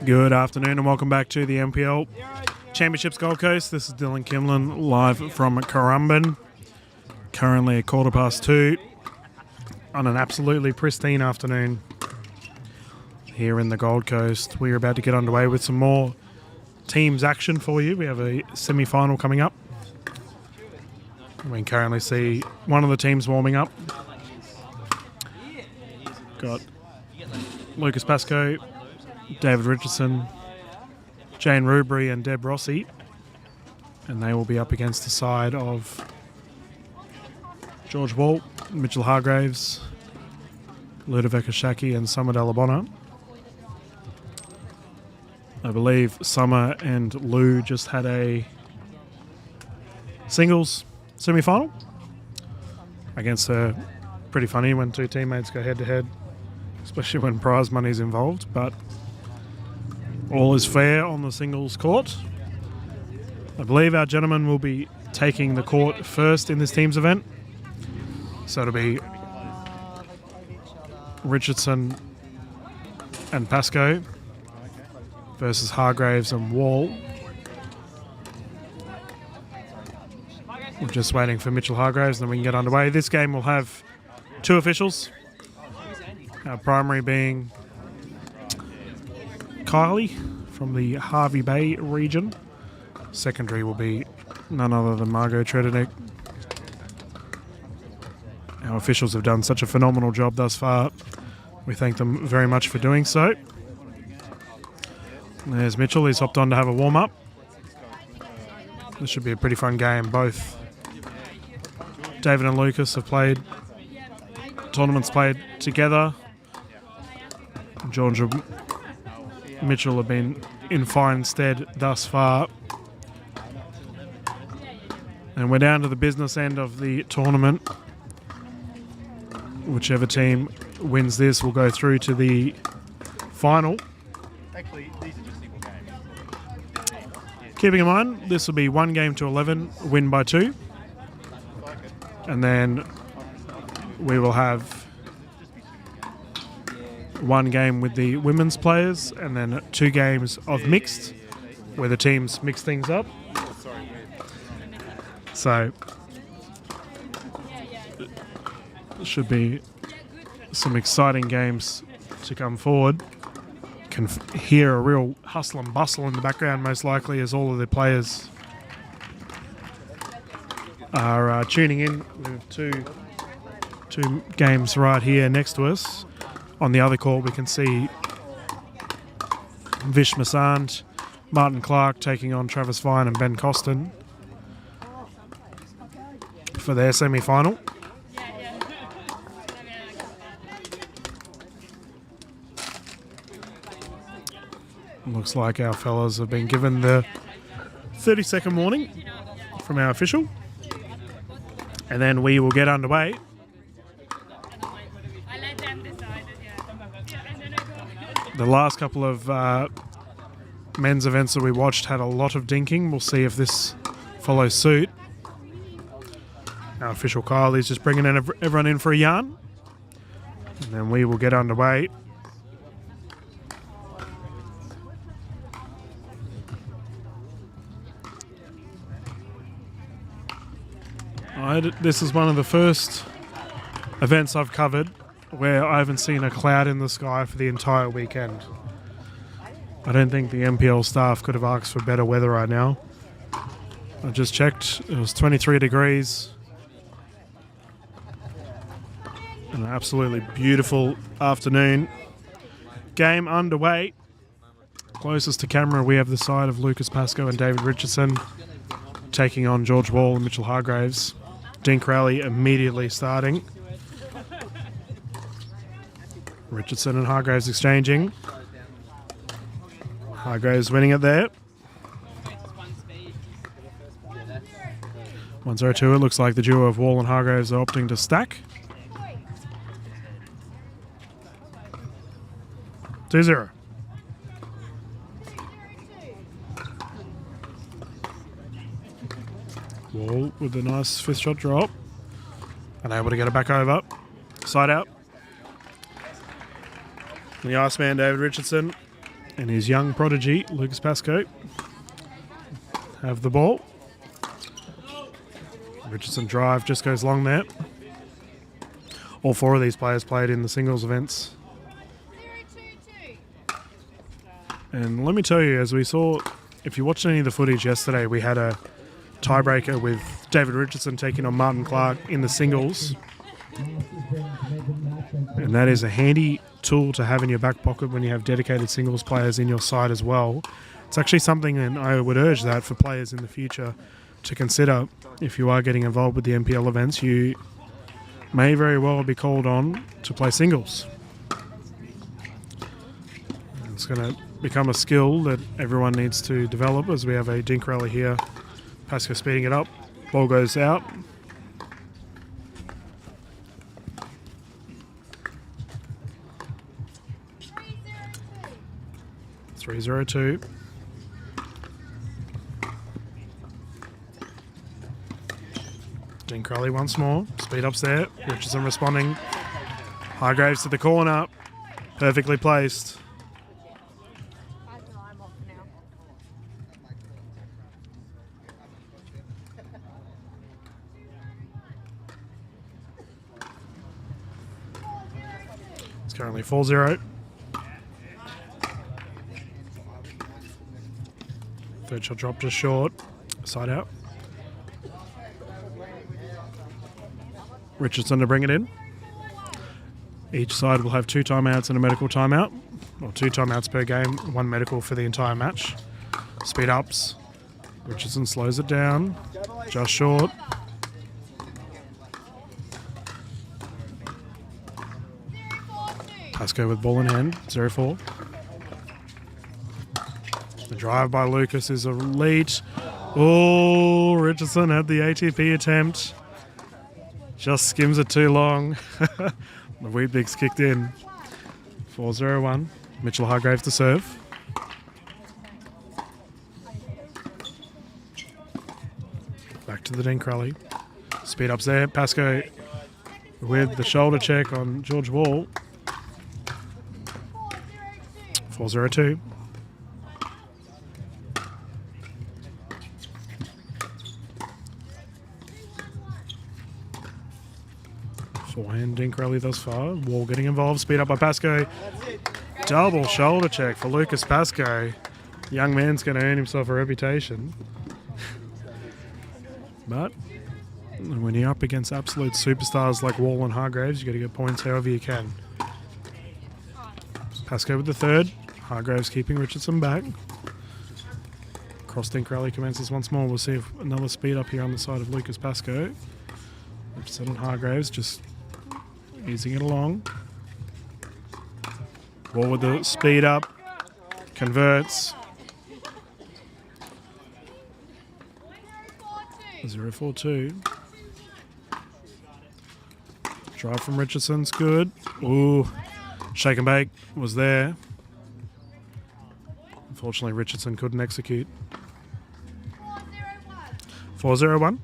Good afternoon and welcome back to the NPL Championships Gold Coast. This is Dylan Kimlin live from Currumbin. Currently at 2:15 on an absolutely pristine afternoon here in the Gold Coast. We are about to get underway with some more teams action for you. We have a semi-final coming up. We can currently see one of the teams warming up. Got Lucas Pascoe, David Richardson, Jane Rubery and Deb Rossi, and they will be up against the side of George Wall, Mitchell Hargraves, Ludovika Shaki and Summer Delabona. I believe Summer and Lou just had a singles semi-final against her. Pretty funny when two teammates go head-to-head, especially when prize money is involved, but all is fair on the singles court. I believe our gentlemen will be taking the court first in this team's event. So it'll be Richardson and Pascoe versus Hargraves and Wall. We're just waiting for Mitchell Hargraves and then we can get underway. This game will have two officials. Our primary being Kylie from the Hervey Bay region. Secondary will be none other than Margot Tredenik. Our officials have done such a phenomenal job thus far. We thank them very much for doing so. There's Mitchell, he's hopped on to have a warm-up. This should be a pretty fun game. Both David and Lucas have played tournaments played together. George and Mitchell have been in fine stead thus far. And we're down to the business end of the tournament. Whichever team wins this will go through to the final. Actually, these are just single games. Keeping in mind, this will be 1 game to 11, win by 2. And then we will have 1 game with the women's players and then 2 games of mixed, where the teams mix things up. So should be some exciting games to come forward. Can hear a real hustle and bustle in the background, most likely, as all of the players are tuning in. We have two games right here next to us. On the other court, we can see Vish Masand, Martin Clark taking on Travis Vine and Ben Costin for their semi-final. Looks like our fellas have been given the 30-second warning from our official. And then we will get underway. The last couple of men's events that we watched had a lot of dinking. We'll see if this follows suit. Our official Kyle is just bringing everyone in for a yarn. And then we will get underway. This is one of the first events I've covered where I haven't seen a cloud in the sky for the entire weekend. I don't think the NPL staff could have asked for better weather right now. I just checked, it was 23 degrees. An absolutely beautiful afternoon. Game underway. Closest to camera, we have the side of Lucas Pascoe and David Richardson taking on George Wall and Mitchell Hargraves. Dink Rally immediately starting. Richardson and Hargraves exchanging. Hargraves winning it there. 1-0-2. It looks like the duo of Wall and Hargraves are opting to stack. 2-0. Wall with a nice fifth shot drop. Unable to get it back over. Side out. The Iceman, David Richardson, and his young prodigy, Lucas Pascoe, have the ball. Richardson drive just goes long there. All four of these players played in the singles events. And let me tell you, as we saw, if you watched any of the footage yesterday, we had a tiebreaker with David Richardson taking on Martin Clark in the singles. And that is a handy tool to have in your back pocket when you have dedicated singles players in your side as well. It's actually something, and I would urge that for players in the future to consider. If you are getting involved with the NPL events, you may very well be called on to play singles. It's going to become a skill that everyone needs to develop, as we have a dink rally here. Pascoe speeding it up. Ball goes out. .302. Dink rally once more. Speed ups there. Richardson responding. Hargraves to the corner. Perfectly placed. It's currently 4-0. Third shot drop just short. Side out. Richardson to bring it in. Each side will have 2 timeouts and a medical timeout. Or 2 timeouts per game, 1 medical for the entire match. Speed ups. Richardson slows it down. Just short. Pascoe with ball in hand. 0-4. The drive by Lucas is a lead. Oh, Richardson had the ATP attempt. Just skims it too long. The Weet-Bix kicked in. 4-0-1. Mitchell Hargraves to serve. Back to the dink rally. Speed ups there. Pascoe with the shoulder check on George Wall. 4-0-2. Forehand dink rally thus far. Wall getting involved. Speed up by Pascoe. Double shoulder check for Lucas Pascoe. Young man's going to earn himself a reputation. But when you're up against absolute superstars like Wall and Hargraves, you've got to get points however you can. Pascoe with the third. Hargraves keeping Richardson back. Cross dink rally commences once more. We'll see if another speed up here on the side of Lucas Pascoe. Richardson and Hargraves just easing it along. Wall with the speed up. Converts. 0-4-2. Drive from Richardson's good. Ooh. Shake and bake was there. Unfortunately, Richardson couldn't execute. 4-0-1.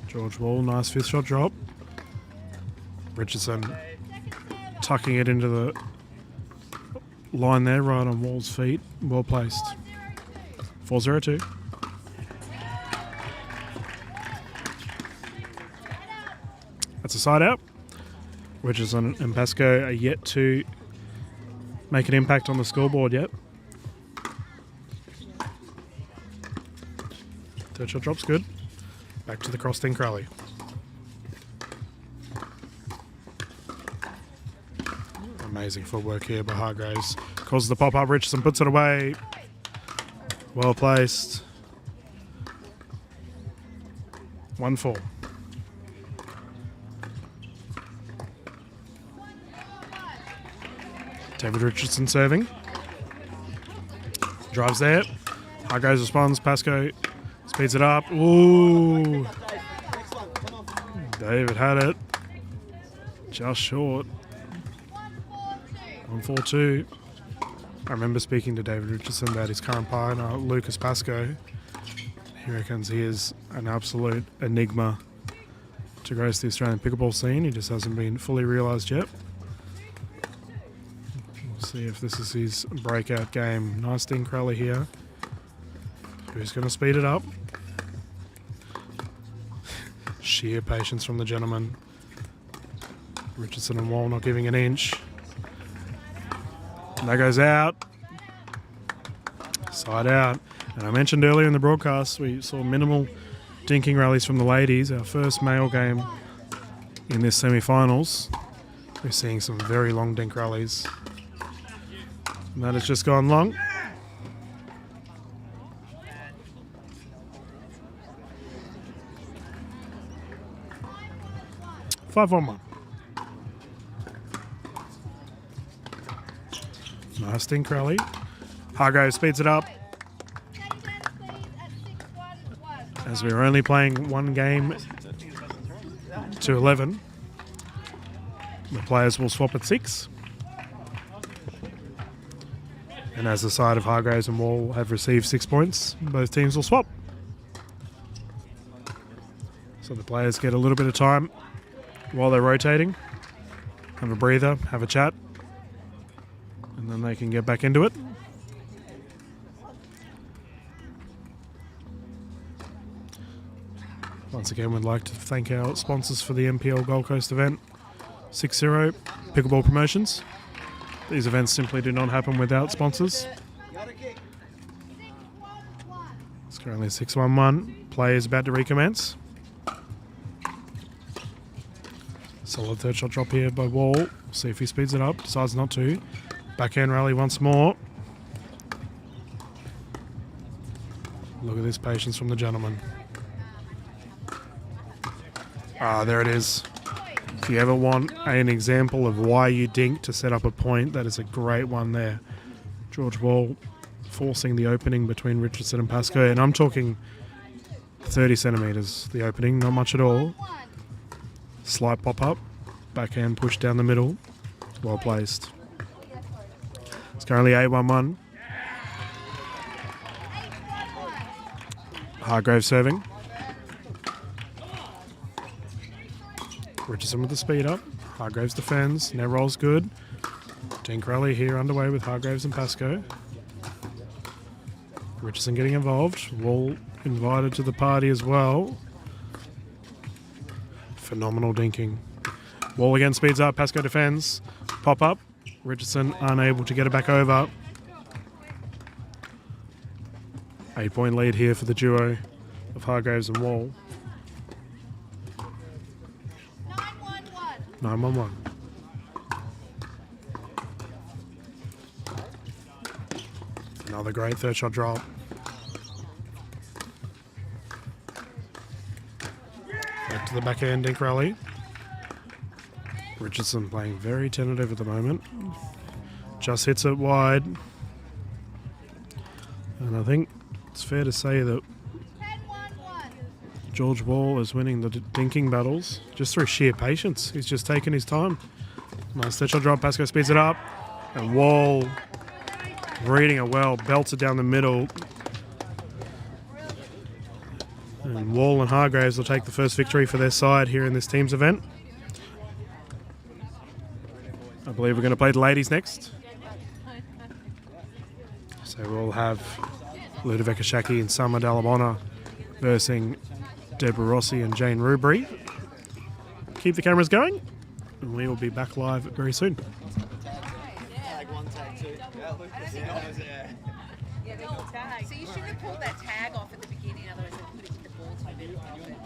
George Wall, nice 5th shot drop. Richardson tucking it into the line there, right on Wall's feet. Well placed. 4-0-2. That's a side out. Richardson and Pascoe are yet to make an impact on the scoreboard yet. Third shot drop's good. Back to the cross dink rally. Amazing footwork here by Hargraves. Causes the pop up. Richardson puts it away. Well placed. 1-4. David Richardson serving. Drives there. Hargraves responds. Pascoe speeds it up. Ooh. David had it. Just short. 1-4-2. I remember speaking to David Richardson about his current partner, Lucas Pascoe. He reckons he is an absolute enigma to grace the Australian pickleball scene. He just hasn't been fully realised yet. We'll see if this is his breakout game. Nice dink rally here. Who's going to speed it up? Sheer patience from the gentleman. Richardson and Wall not giving an inch. And that goes out. Side out. And I mentioned earlier in the broadcast we saw minimal dinking rallies from the ladies. Our first male game in this semi-finals. We're seeing some very long dink rallies. And that has just gone long. Five on one. Nice dink rally. Hargrave speeds it up. As we're only playing one game to 11, the players will swap at 6. And as the side of Hargraves and Wall have received 6 points, both teams will swap. So the players get a little bit of time while they're rotating, have a breather, have a chat, and then they can get back into it. Once again, we'd like to thank our sponsors for the NPL Gold Coast event, 6-0 Pickleball Promotions. These events simply do not happen without sponsors. It's currently 6-1-1. Play is about to recommence. Solid third shot drop here by Wall. See if he speeds it up. Decides not to. Backhand rally once more. Look at this patience from the gentleman. There it is. If you ever want an example of why you dink to set up a point, that is a great one there. George Wall forcing the opening between Richardson and Pascoe. And I'm talking 30 centimetres, the opening, not much at all. Slight pop-up, backhand push down the middle, well placed. It's currently 8-1-1. Hargrave serving. Richardson with the speed up. Hargraves defends. Net roll's good. Dink rally here underway with Hargraves and Pascoe. Richardson getting involved. Wall invited to the party as well. Phenomenal dinking. Wall again speeds up. Pascoe defends. Pop up. Richardson unable to get it back over. 8-point lead here for the duo of Hargraves and Wall. 9-1-1. Another great third shot drop. Back to the backhand dink rally. Richardson playing very tentative at the moment. Just hits it wide. And I think it's fair to say that George Wall is winning the dinking battles just through sheer patience. He's just taking his time. Nice third shot drop. Pascoe speeds it up. And Wall, reading it well, belts it down the middle. And Wall and Hargraves will take the first victory for their side here in this team's event. I believe we're going to play the ladies next. So we'll have Ludovika Shaki and Summer Dalabona versus Deborah Rossi and Jane Rubery. Keep the cameras going, and we will be back live very soon. Tag one, tag two. So you shouldn't have pulled that tag off at the beginning, otherwise they would have hit the ball to a bit of it.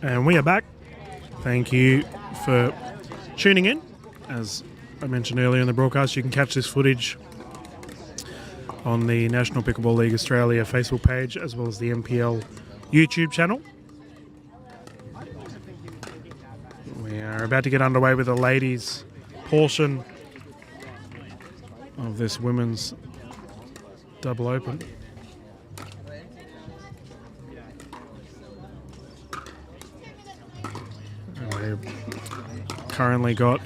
And we are back. Thank you for tuning in. As I mentioned earlier in the broadcast, you can catch this footage on the National Pickleball League Australia Facebook page as well as the NPL YouTube channel. We are about to get underway with the ladies' portion of this women's double open. And we've currently got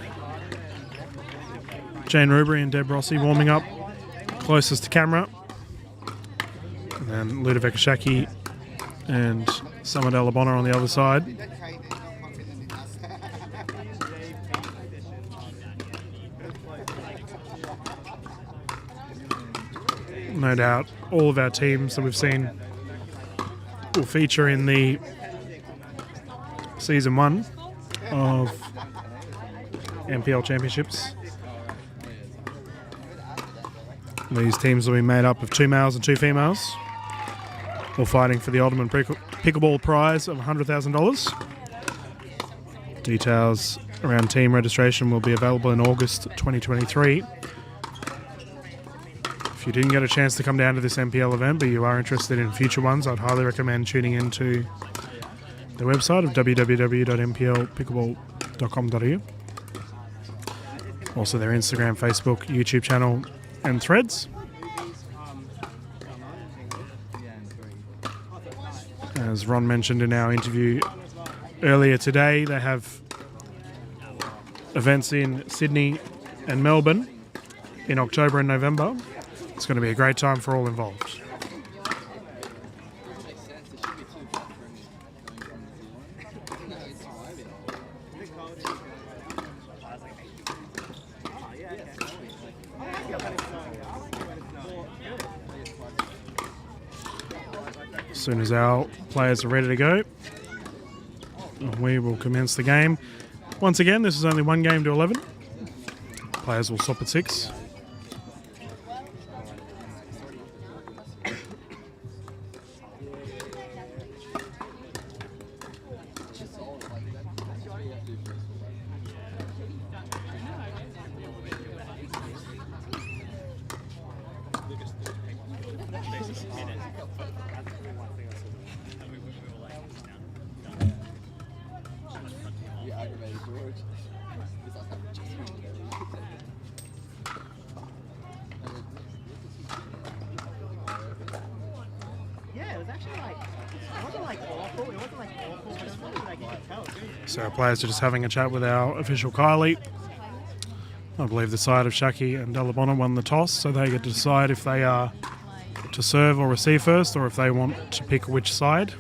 Jane Rubery and Deb Rossi warming up closest to camera. And then Ludovika Shaki and Summer Delabonna on the other side. No doubt all of our teams that we've seen will feature in the season 1 of NPL Championships. These teams will be made up of 2 males and 2 females, all fighting for the Ultimate Pickleball prize of $100,000. Details around team registration will be available in August 2023. If you didn't get a chance to come down to this NPL event, but you are interested in future ones, I'd highly recommend tuning into the website of www.nplpickleball.com.au. Also their Instagram, Facebook, YouTube channel and Threads. As Ron mentioned in our interview earlier today, they have events in Sydney and Melbourne in October and November. It's going to be a great time for all involved. As soon as our players are ready to go, we will commence the game. Once again, this is only 1 game to 11. Players will stop at 6. So our players are just having a chat with our official Kylie. I believe the side of Shaki and Delabonna won the toss, so they get to decide if they are to serve or receive first, or if they want to pick which side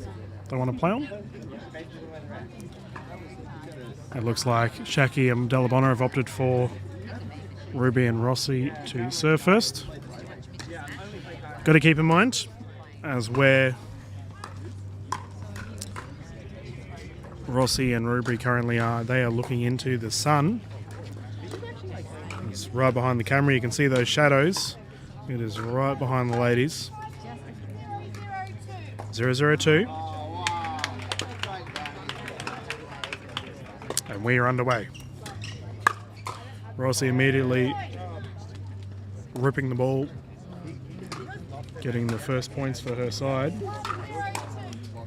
they want to play on. It looks like Shaki and Delabonna have opted for Ruby and Rossi to serve first. Got to keep in mind, as where Rossi and Rubery currently are, they are looking into the sun. It's right behind the camera. You can see those shadows. It is right behind the ladies. 0-0-2. And we are underway. Rossi immediately ripping the ball, getting the first points for her side.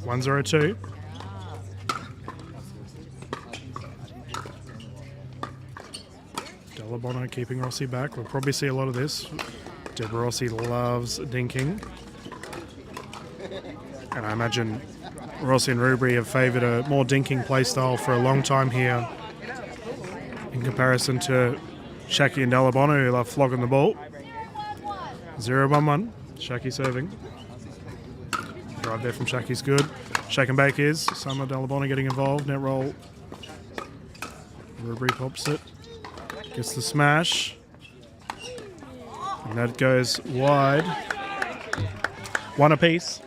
1-0-2. Delabonna keeping Rossi back. We'll probably see a lot of this. Deborah Rossi loves dinking. And I imagine Rossi and Rubery have favoured a more dinking play style for a long time here in comparison to Shaki and Delabonna, who love flogging the ball. 0-1-1. Shaki serving. Drive there from Shaki's good. Shake and bake is. Summer Delabonna getting involved. Net roll. Rubery pops it. Gets the smash. And that goes wide. 1 apiece.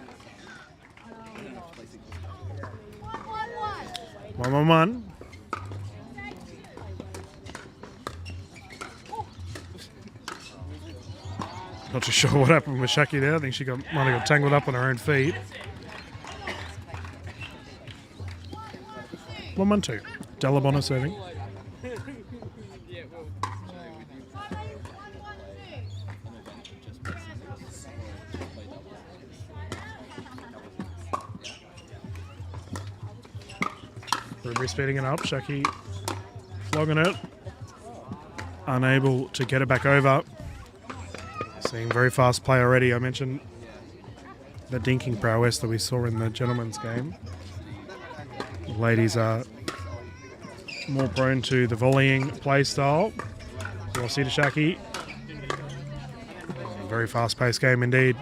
1-1-1. Not too sure what happened with Shaki there. I think she might have got tangled up on her own feet. 1-1-2. Delabona serving. Ruby speeding it up. Shaki flogging it. Unable to get it back over. Seeing very fast play already. I mentioned the dinking prowess that we saw in the gentlemen's game. The ladies are more prone to the volleying play style. Rossi to Shaki. Very fast-paced game indeed.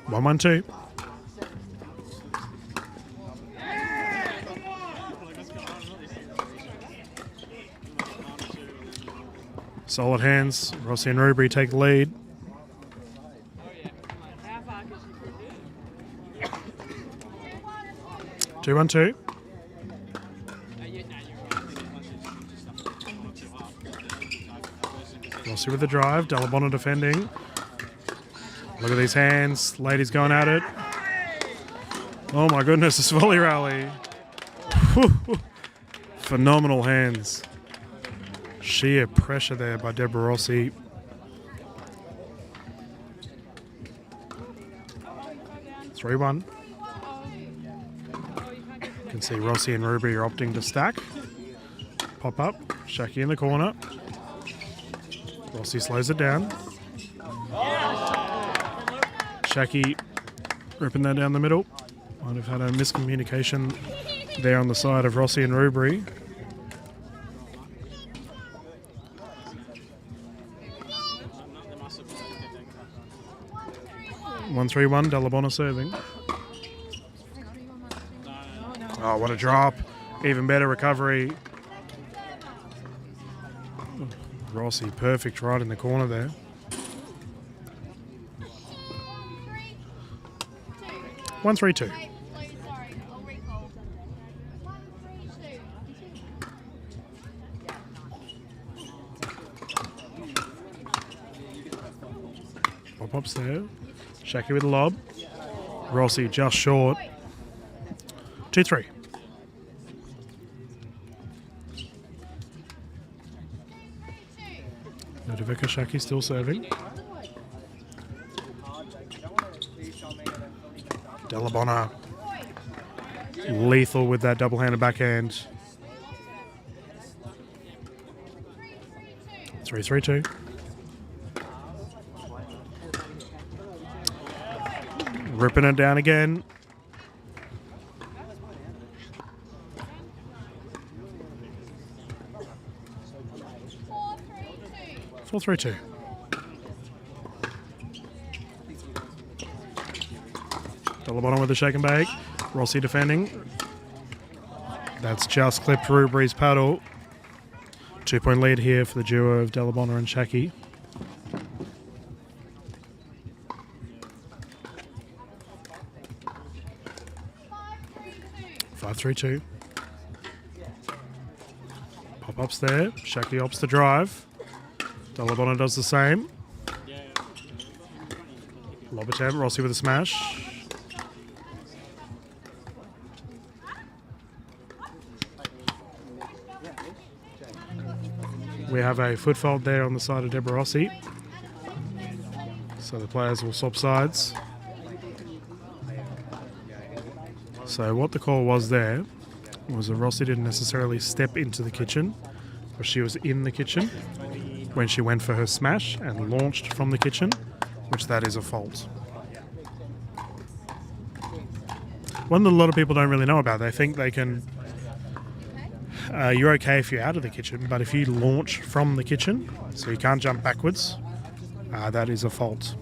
1-1-2. Solid hands. Rossi and Ruby take the lead. Two, 1-2. Rossi with the drive. Delabona defending. Look at these hands. Ladies going at it. Oh my goodness, this volley rally. Phenomenal hands. Sheer pressure there by Deborah Rossi. Three, 1. You can see Rossi and Ruby are opting to stack. Pop up. Shaki in the corner. Rossi slows it down. Shaki ripping that down the middle. Might have had a miscommunication there on the side of Rossi and Ruby. One, 3-1, Delabona serving. Oh, what a drop. Even better recovery. Rossi, perfect right in the corner there. 1-3-2. Pop-ups there. Shaki with the lob. Rossi just short. 2-3. Ludovica Shaki still serving. Delabona lethal with that double-handed backhand. 3-3-2. Ripping it down again. Four, 3-2. Delabona with the shake and bake. Rossi defending. That's just clipped Ruby's paddle. 2-point lead here for the duo of Delabona and Shaki. Five, 3-2. Pop-ups there. Shaki opts the drive. Delabona does the same. Lob attempt. Rossi with a smash. We have a foot fault there on the side of Deborah Rossi. So the players will swap sides. So what the call was there was that Rossi didn't necessarily step into the kitchen, but she was in the kitchen when she went for her smash and launched from the kitchen, which that is a fault. One that a lot of people don't really know about. They think they can... you're okay if you're out of the kitchen, but if you launch from the kitchen, so you can't jump backwards, that is a fault.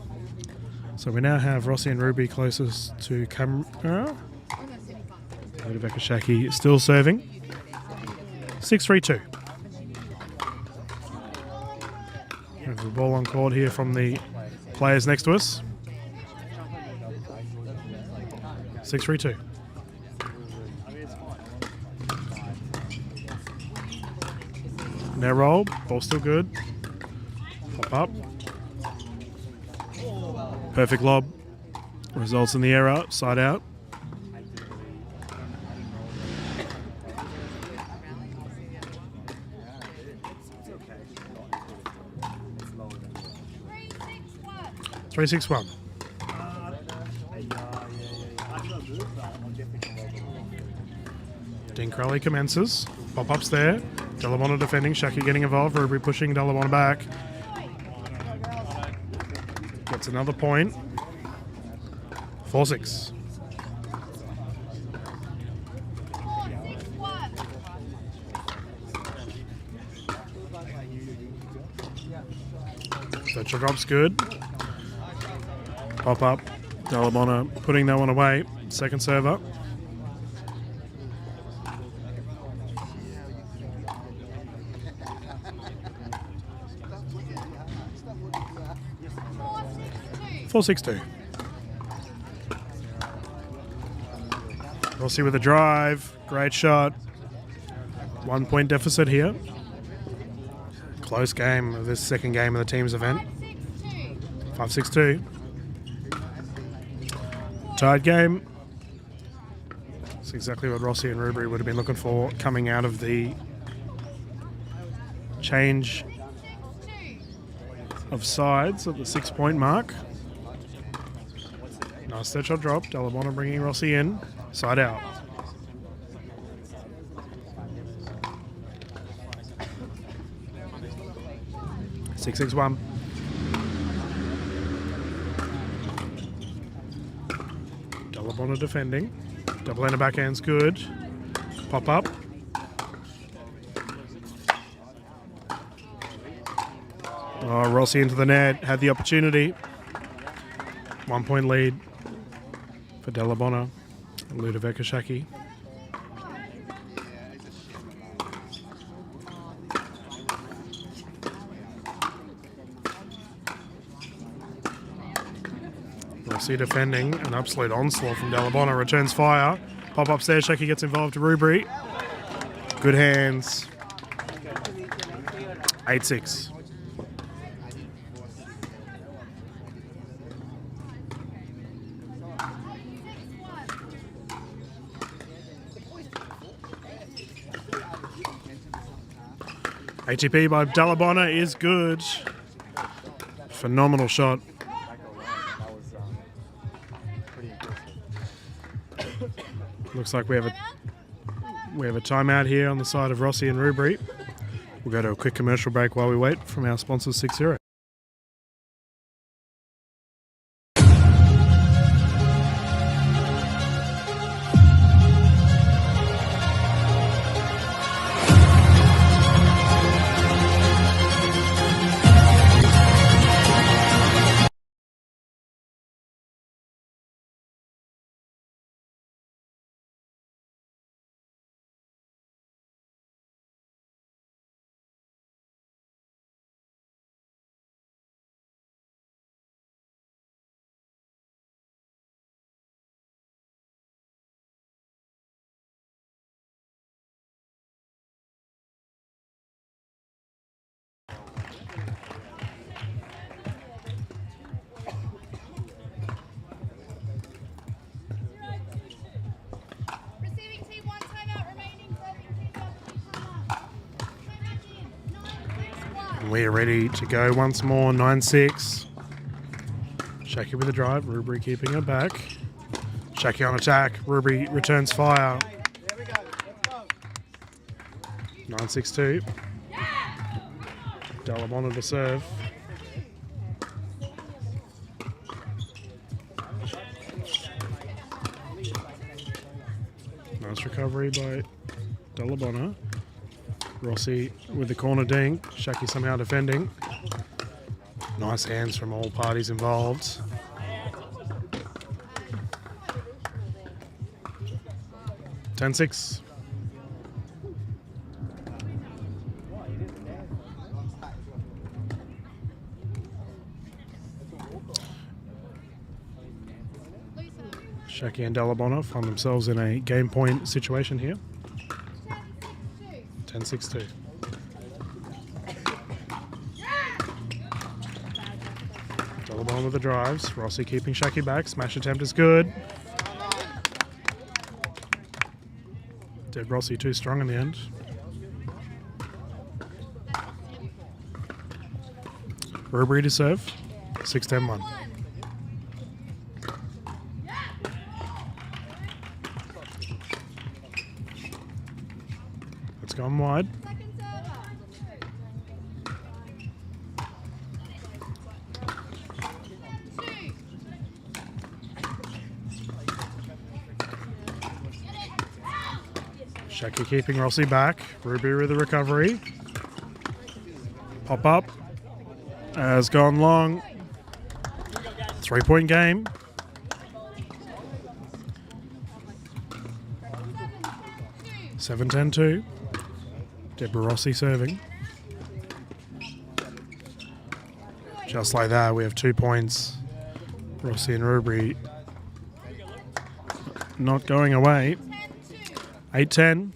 So we now have Rossi and Ruby closest to camera. Ludovica Shaki still serving. 6-3-2. We have the ball on court here from the players next to us. 6-3-2. Now roll, ball still good. Pop up. Perfect lob. Results in the error. Side out. Three, 3-6-1. six, one. Dean Crowley commences. Pop-ups there. Delabona defending. Shaki getting involved. Ruby pushing Delabona back. Gets another point. 4-6. Fletcher drop's good. Pop up. Delabona putting that one away. Second server. Four, 6-2. Rossi with a drive. Great shot. 1 point deficit here. Close game of this second game of the team's event. 5-6-2. Tied game. That's exactly what Rossi and Rubery would have been looking for coming out of the change of sides at the 6 point mark. Nice third shot drop. Delabona bringing Rossi in. Side out. Six, 6-1. Delabona defending. Double ender backhand's good. Pop up. Oh, Rossi into the net. Had the opportunity. 1 point lead for Delabona and Ludovica Shaki. Rossi defending, an absolute onslaught from Delabona, returns fire. Pop ups there, Shaki gets involved to Rubery. Good hands. 8-6. ATP by Delabona is good. Phenomenal shot. Looks like we have a timeout here on the side of Rossi and Rubery. We'll go to a quick commercial break while we wait from our sponsors 6-0. Receiving team, one timeout remaining. We are ready to go once more. 9-6. Shaki with a drive. Rubery keeping it back. Shaki on attack. Rubery returns fire. 9-6-2. Delabona to serve. Nice recovery by Delabona. Rossi with the corner dink. Shaki somehow defending. Nice hands from all parties involved. Ten 6. Shaki and Delabona find themselves in a game point situation here. 10-6-2. Delabona Delabon with the drives. Rossi keeping Shaki back. Smash attempt is good. Did Rossi too strong in the end. Rubery to serve. 6-10-1. It's gone wide. Second server. Two. Shaki keeping Rossi back. Ruby with the recovery. Pop up. Has gone long. 3-point game. Seven, 7-10-2. Deborah Rossi serving. Just like that, we have 2 points. Rossi and Rubery not going away. 8-10.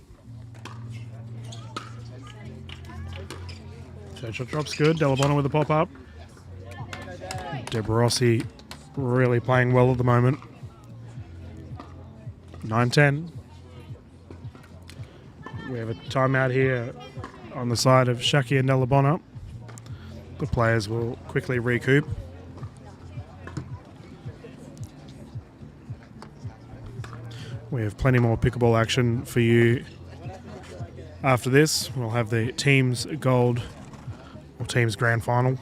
Third shot drops good. Delabona with the pop-up. Deborah Rossi really playing well at the moment. 9-10. We have a timeout here on the side of Shaki and Delabona. The players will quickly recoup. We have plenty more pickleball action for you after this. We'll have the team's gold or team's grand final.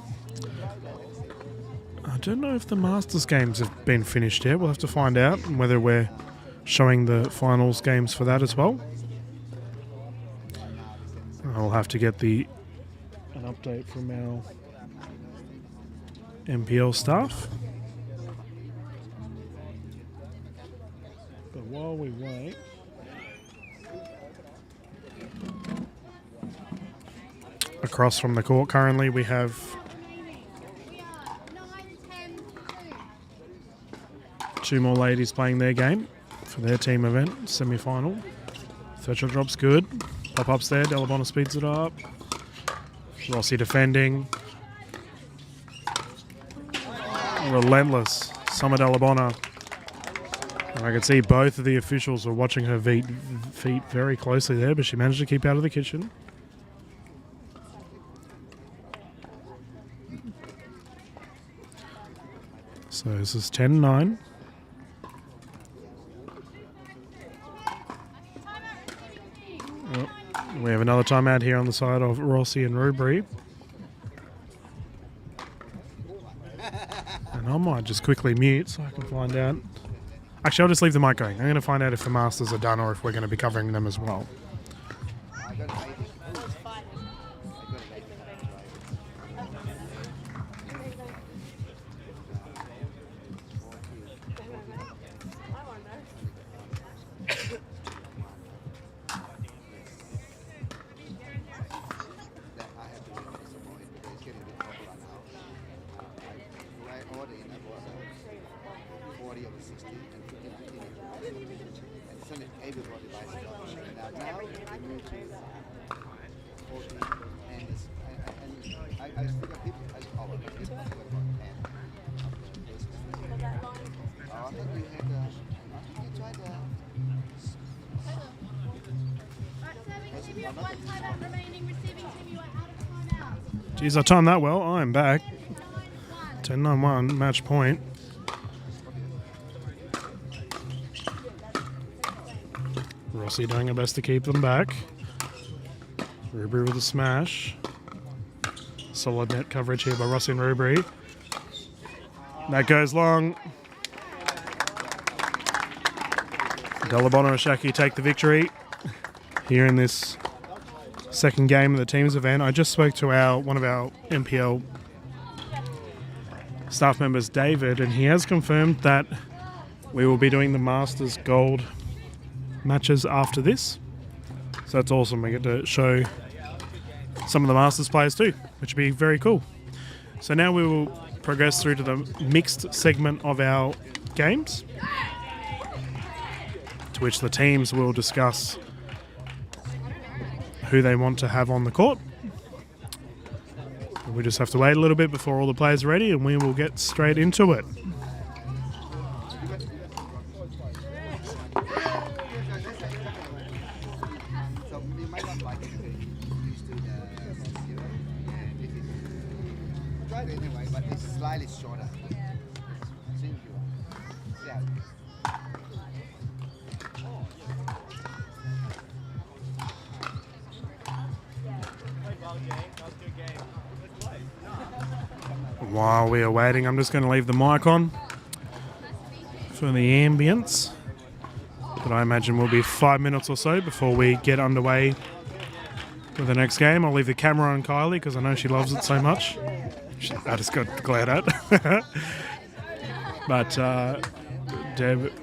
I don't know if the Masters games have been finished yet. We'll have to find out whether we're showing the finals games for that as well. I'll have to get an update from our MPL staff. But while we wait, across from the court currently we have we are 9, 10, 2. 2 more ladies playing their game for their team event, semi-final. Third shot drop's good. Pop-ups there, Delabona speeds it up. Rossi defending. Relentless, Summer Delabona. And I can see both of the officials were watching her feet very closely there, but she managed to keep out of the kitchen. So this is 10-9. We have another timeout here on the side of Rossi and Rubery. And I might just quickly mute so I can find out. Actually, I'll just leave the mic going. I'm going to find out if the Masters are done or if we're going to be covering them as well. If you have 1 timeout remaining, receiving team, you are out of timeout. Geez, I timed that well. I'm back. 9, 1. 10-9-1, match point. Rossi doing her best to keep them back. Rubery with a smash. Solid net coverage here by Rossi and Rubery. That goes long. Delabona and Shaki take the victory here in this second game of the teams event. I just spoke to one of our MPL staff members, David, and he has confirmed that we will be doing the Masters Gold matches after this. So that's awesome. We get to show some of the Masters players too, which will be very cool. So now we will progress through to the mixed segment of our games, to which the teams will discuss who they want to have on the court. We just have to wait a little bit before all the players are ready, and we will get straight into it. So you might not like it used to the zero, and this is try it anyway, but it's slightly shorter. Same you. Yeah. While we are waiting, I'm just going to leave the mic on for the ambience. But I imagine we'll be 5 minutes or so before we get underway with the next game. I'll leave the camera on Kylie because I know she loves it so much. I just got declared out. But Deb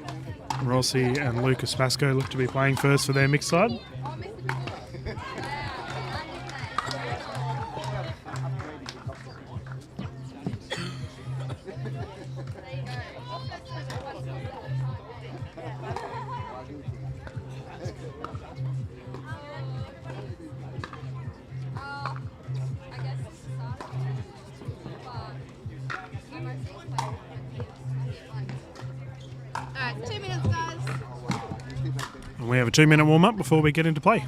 Rossi and Lucas Pascoe look to be playing first for their mixed side. Alright, 2 minutes, guys. And we have a 2-minute warm-up before we get into play.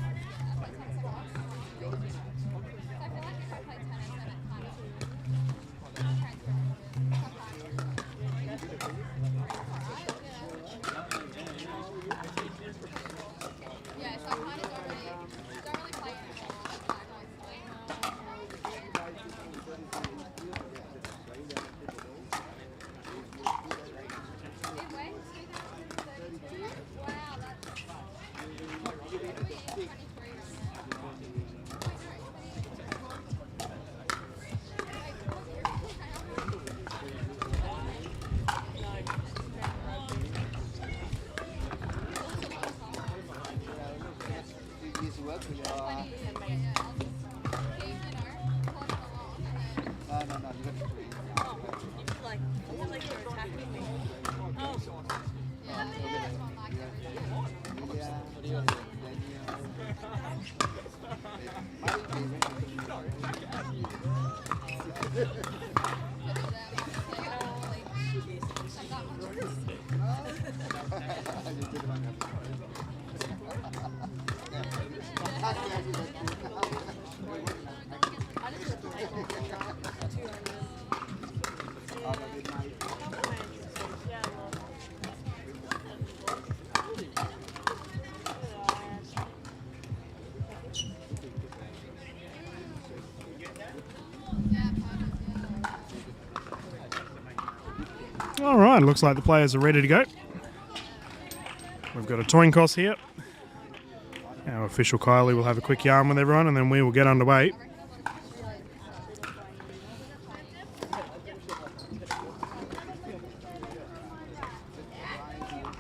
This work with your... No, you got to Like you're attacking me. All right, looks like the players are ready to go. We've got a toin toss here. Our official Kylie will have a quick yarn with everyone and then we will get underway.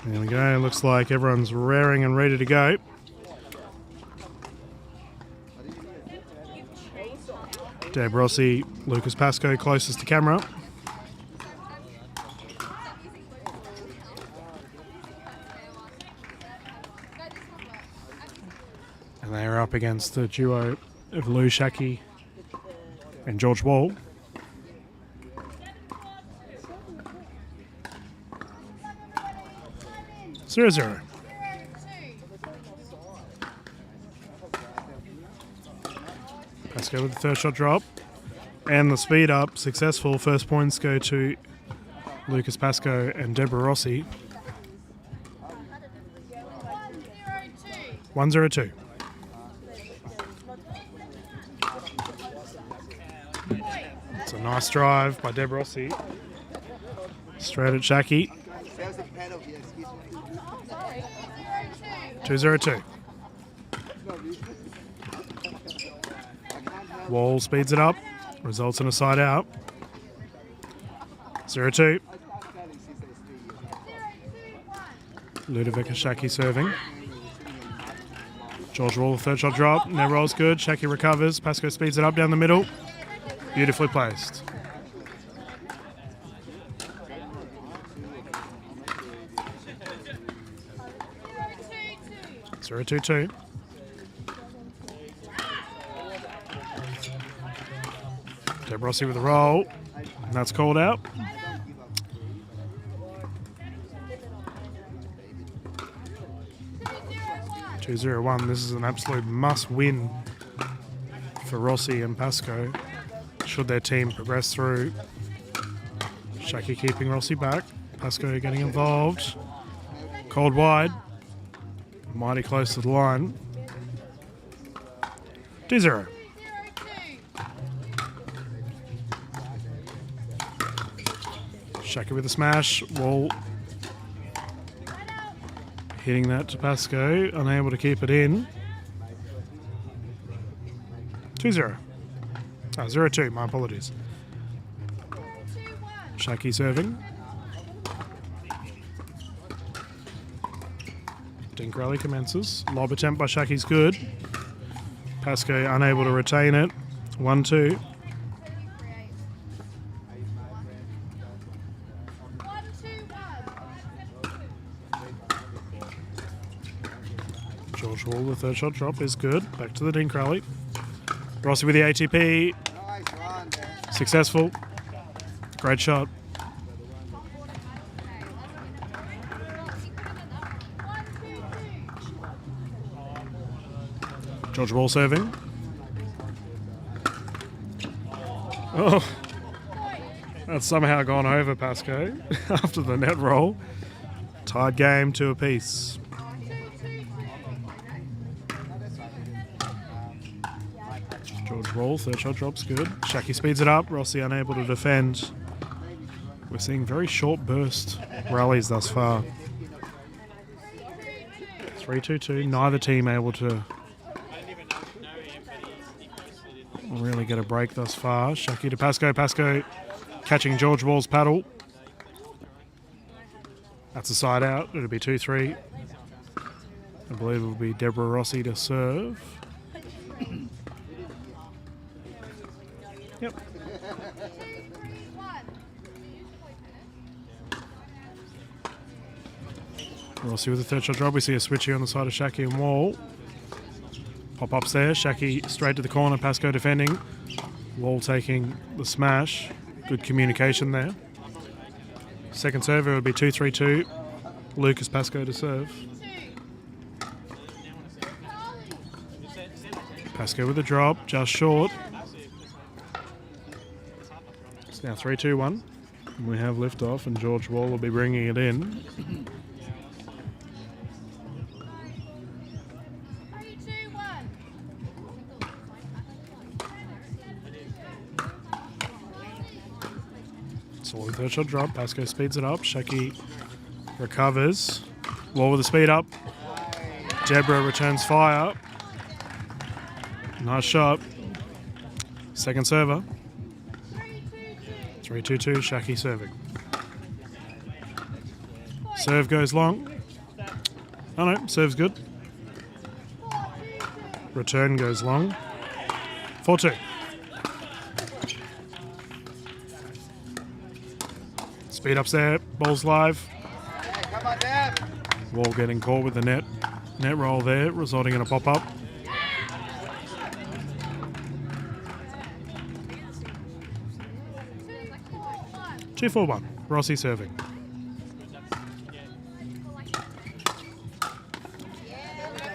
There we go, looks like everyone's raring and ready to go. Deb Rossi, Lucas Pascoe closest to camera. And they are up against the duo of Lou Shaki and George Wall. Zero, zero. Pascoe with the first shot drop. And the speed up, successful. First points go to Lucas Pascoe and Deborah Rossi. 1-0-2. It's a nice drive by Deb Rossi. Straight at Shaki. 2-0-2. Wall speeds it up. Results in a side out. 0-2. Ludovica Shaki serving. George Wall, third shot drop. Net rolls good. Shaki recovers. Pascoe speeds it up down the middle. Beautifully placed. Zero, 2-2. Jeb Rossi with the roll. And that's called out. 2-0-1. This is an absolute must-win for Rossi and Pascoe should their team progress through. Shaki keeping Rossi back. Pascoe getting involved. Called wide. Mighty close to the line. 2-0. Shaki with a smash. Wall hitting that to Pascoe. Unable to keep it in. 2-0. 0-2. My apologies. Shaki serving. Dink rally commences. Lob attempt by Shaki's good. Pascoe unable to retain it. 1-2. George Wall, the third shot drop is good. Back to the dink rally. Rossi with the ATP. Nice one. Successful. Great shot. George Wall serving. Oh, that's somehow gone over Pascoe after the net roll. Tied game, 2 apiece. George Wall, third shot drop's good. Shaki speeds it up. Rossi unable to defend. We're seeing very short burst rallies thus far. 3-2-2. Neither team able to really get a break thus far. Shaki to Pascoe. Pascoe catching George Wall's paddle. That's a side out. It'll be 2-3. I believe it will be Deborah Rossi to serve. Yep. Rossi with the third shot drop. We see a switch here on the side of Shaki and Wall. Pop-ups there. Shaki straight to the corner. Pascoe defending. Wall taking the smash. Good communication there. Second server would be 2-3-2. Lucas Pascoe to serve. Pascoe with a drop. Just short. It's now 3-2-1. We have liftoff and George Wall will be bringing it in. So the third shot drop. Pascoe speeds it up. Shaki recovers. Wall with the speed up. Deborah returns fire. Nice shot. Second server. 3-2-2. Shaki serving. Serve goes long. Oh no, serve's good. Return goes long. 4-2. Speed ups there. Ball's live. Hey, come on, Deb. Wall getting caught with the net roll there, resulting in a pop up. Two 4-1. Rossi serving.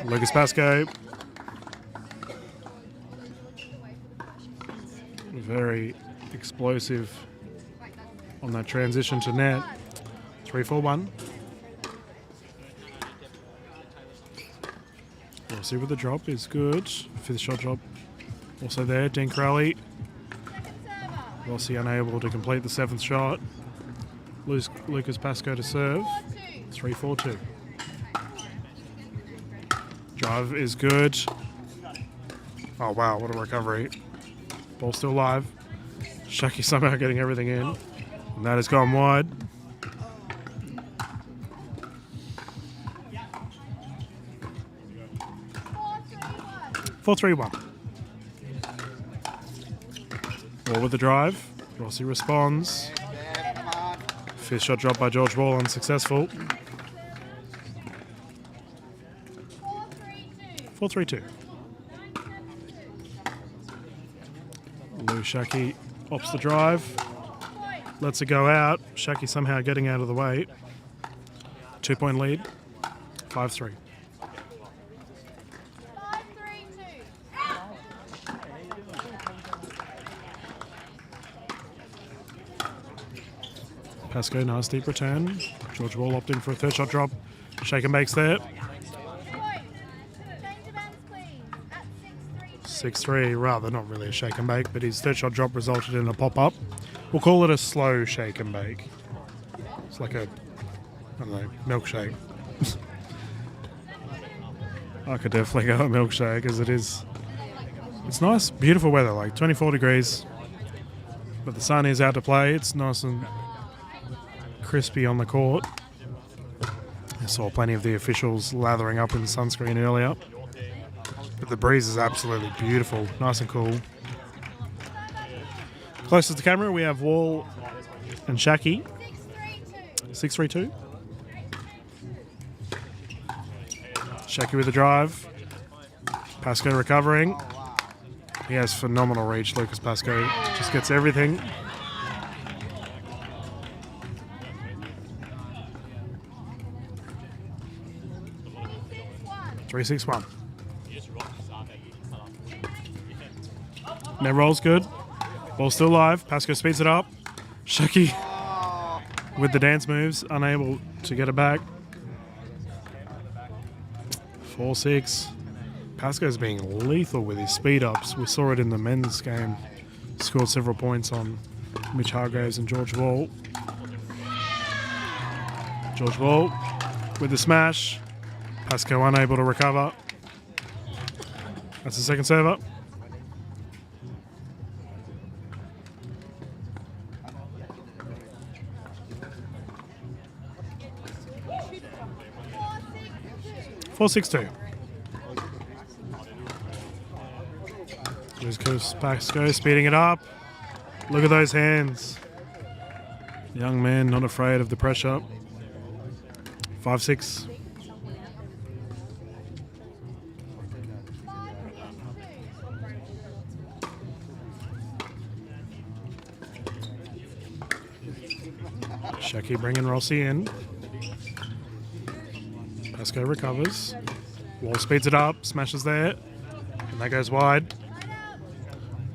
Lucas Pascoe. Very explosive on that transition to net. 3-4-1. Rossi with the drop is good. Fifth shot drop also there. Dink rally. Rossi unable to complete the seventh shot. Lucas Pascoe to serve. 3-4-2. Drive is good. Oh wow, what a recovery. Ball still live. Shaki somehow getting everything in. And that has gone wide. Four 3-1. Wall with the drive. Rossi responds. Deb, come on. Fifth shot drop by George Wall, unsuccessful. 4-3-2. Lou Shaki Pops the drive. Lets it go out. Shaki somehow getting out of the way. 2-point lead. 5-3. 5-3-2. Pascoe, nice deep return. George Wall opting for a third shot drop. Shake and bakes there. Point. Change of ends, please. At 6-3-2. 6-3, rather not really a shake and bake, but his third shot drop resulted in a pop-up. We'll call it a slow shake and bake. It's like a, I don't know, milkshake. I could definitely go a milkshake as it is. It's nice, beautiful weather, like 24 degrees. But the sun is out to play. It's nice and crispy on the court. I saw plenty of the officials lathering up in sunscreen earlier. But the breeze is absolutely beautiful, nice and cool. Closest to camera, we have Wall and Shaki. 6-3-2. 6-3-2. Shaki with the drive. Pascoe recovering. He has phenomenal reach, Lucas Pascoe. Just gets everything. Three, 3-6-1. Net roll's good. Ball still live. Pascoe speeds it up. Shaki with the dance moves, unable to get it back. 4-6. Pascoe's being lethal with his speed ups. We saw it in the men's game. Scored several points on Mitch Hargraves and George Wall. George Wall with the smash. Pascoe unable to recover. That's the second server. Four, 4-6-2. Lucas Pascoe speeding it up. Look at those hands. Young man not afraid of the pressure. 5-6. Shaki bringing Rossi in. Pascoe recovers. Wall speeds it up, smashes there, and that goes wide.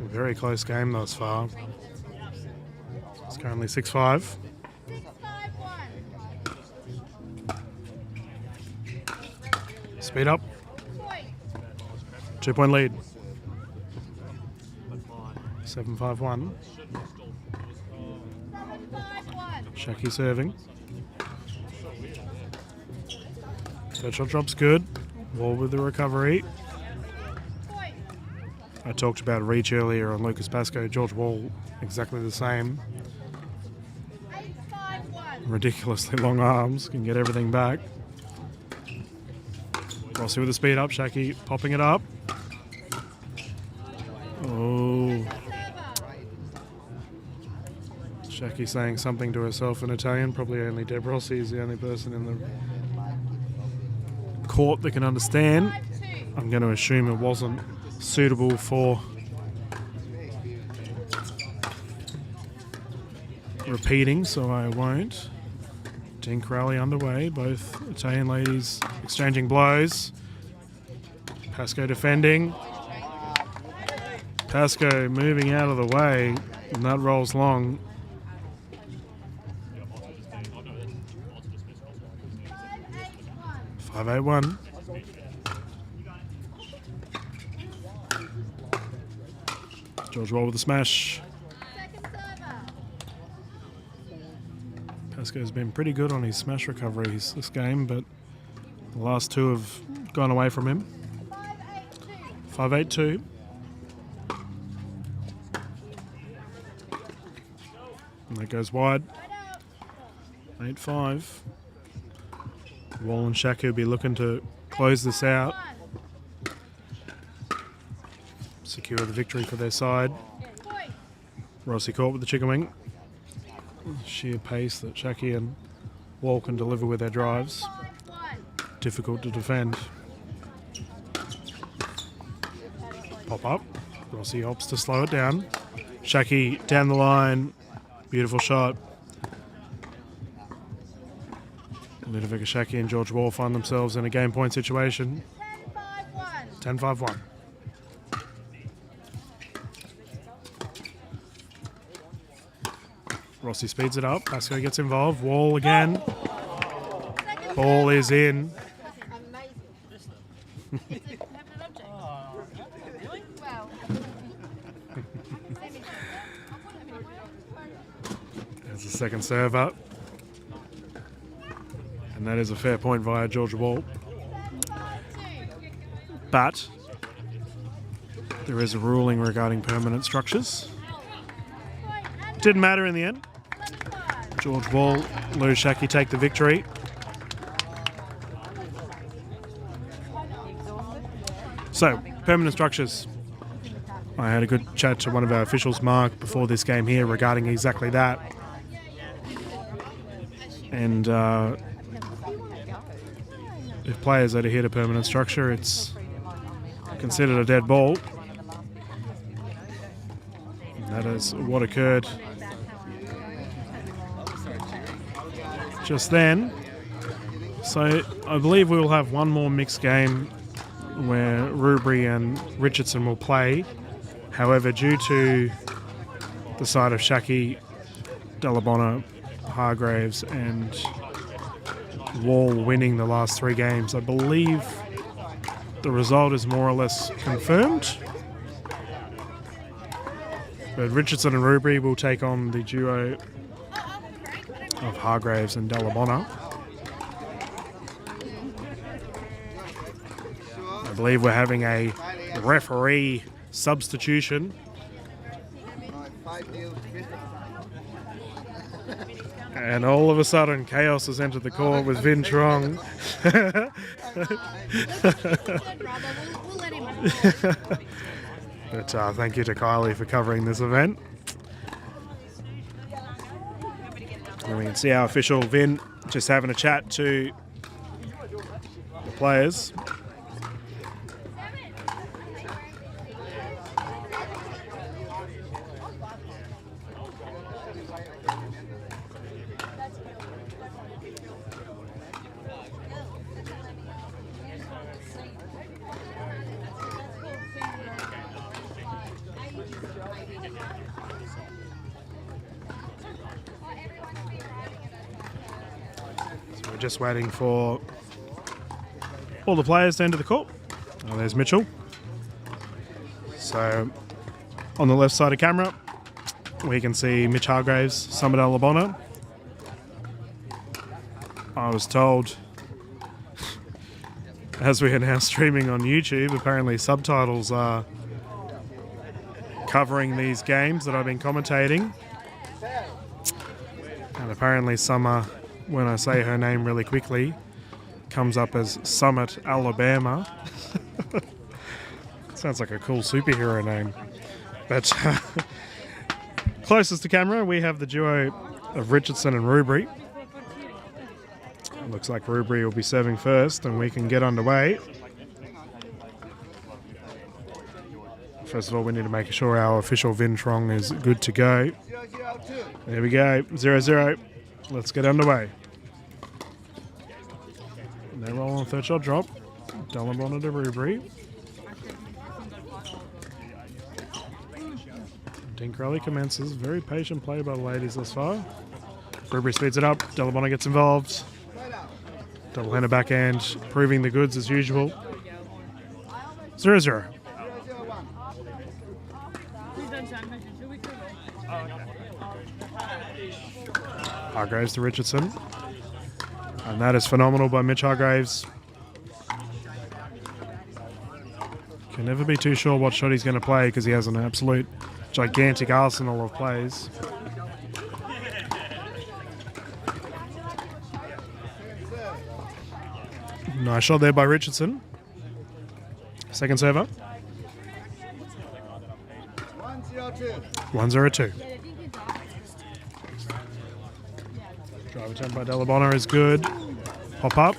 A very close game thus far. It's currently 6-5. 6-5-1. Speed up. Point. 2-point lead. 7-5-1. 7-5-1. Shaki serving. Third shot drop's good. Wall with the recovery. Point. I talked about reach earlier on Lucas Pascoe. George Wall, exactly the same. 8-5-1. Ridiculously long arms, can get everything back. Rossi with the speed up. Shaki popping it up. Oh. Shaki saying something to herself in Italian. Probably only Deb Rossi is the only person in the court that can understand. 5-2. I'm going to assume it wasn't suitable for repeating, so I won't. Dink rally underway. Both Italian ladies exchanging blows. Pascoe defending. Pascoe moving out of the way, and that rolls long. 5-8-1. 5-8-1. George Wall with the smash. Second server. Pascoe's been pretty good on his smash recoveries this game, but the last two have gone away from him. 5-8-2. 5-8-2. And that goes wide. Right out. 8-5. Wall and Shaki will be looking to close this out, 1. secure the victory for their side. Point. Rossi caught with the chicken wing. Sheer pace that Shaki and Wall can deliver with their drives. 5-1. Difficult to defend. Pop up. Rossi opts to slow it down. Shaki down the line. Beautiful shot. Ludovic Shaki and George Wall find themselves in a game point situation. 10-5-1. 10-5-1. Rossi speeds it up. Pascoe gets involved. Wall again. Ball is in. There's the second serve up. And that is a fair point via George Wall. But there is a ruling regarding permanent structures. Didn't matter in the end. George Wall, Lou Shaki take the victory. So, permanent structures. I had a good chat to one of our officials, Mark, before this game here regarding exactly that. And if players are to hit a permanent structure, it's considered a dead ball. And that is what occurred just then. So I believe we will have one more mixed game where Rubery and Richardson will play. However, due to the side of Shaki, Delabona, Hargraves and Wall winning the last 3 games, I believe the result is more or less confirmed. But Richardson and Rubery will take on the duo of Hargraves and Delabona. I believe we're having a referee substitution. 5-0. And all of a sudden, chaos has entered the court with Vin Trong. We'll let him. But thank you to Kylie for covering this event. And we can see our official Vin just having a chat to the players. So we're just waiting for all the players to enter the court. Oh, there's Mitchell. So on the left side of camera, we can see Mitch Hargraves, Summit Alabona. I was told, as we are now streaming on YouTube, apparently subtitles are covering these games that I've been commentating. And apparently Summer, when I say her name really quickly, comes up as Summit, Alabama. Sounds like a cool superhero name. But closest to camera, we have the duo of Richardson and Rubery. Looks like Rubery will be serving first and we can get underway. First of all, we need to make sure our official Vin Trong is good to go. There we go, 0-0. Let's get underway. And they roll on third shot drop. Delabona to Rubery. Dinkrelli commences. Very patient play by the ladies thus far. Rubery speeds it up. Delabona gets involved. Double-hander backhand, proving the goods as usual. 0-0. Hargraves to Richardson. And that is phenomenal by Mitch Hargraves. Can never be too sure what shot he's going to play because he has an absolute gigantic arsenal of plays. Nice shot there by Richardson. Second server. 1-0-2. Drive attempt by Delabona is good. Pop up.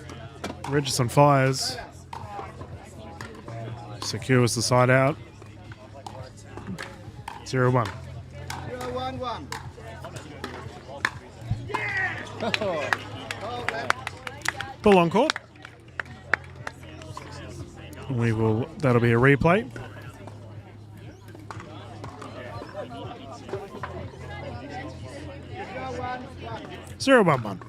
Richardson fires. Secures the side out. 0-1. Ball on court. That'll be a replay. Zero 1-1.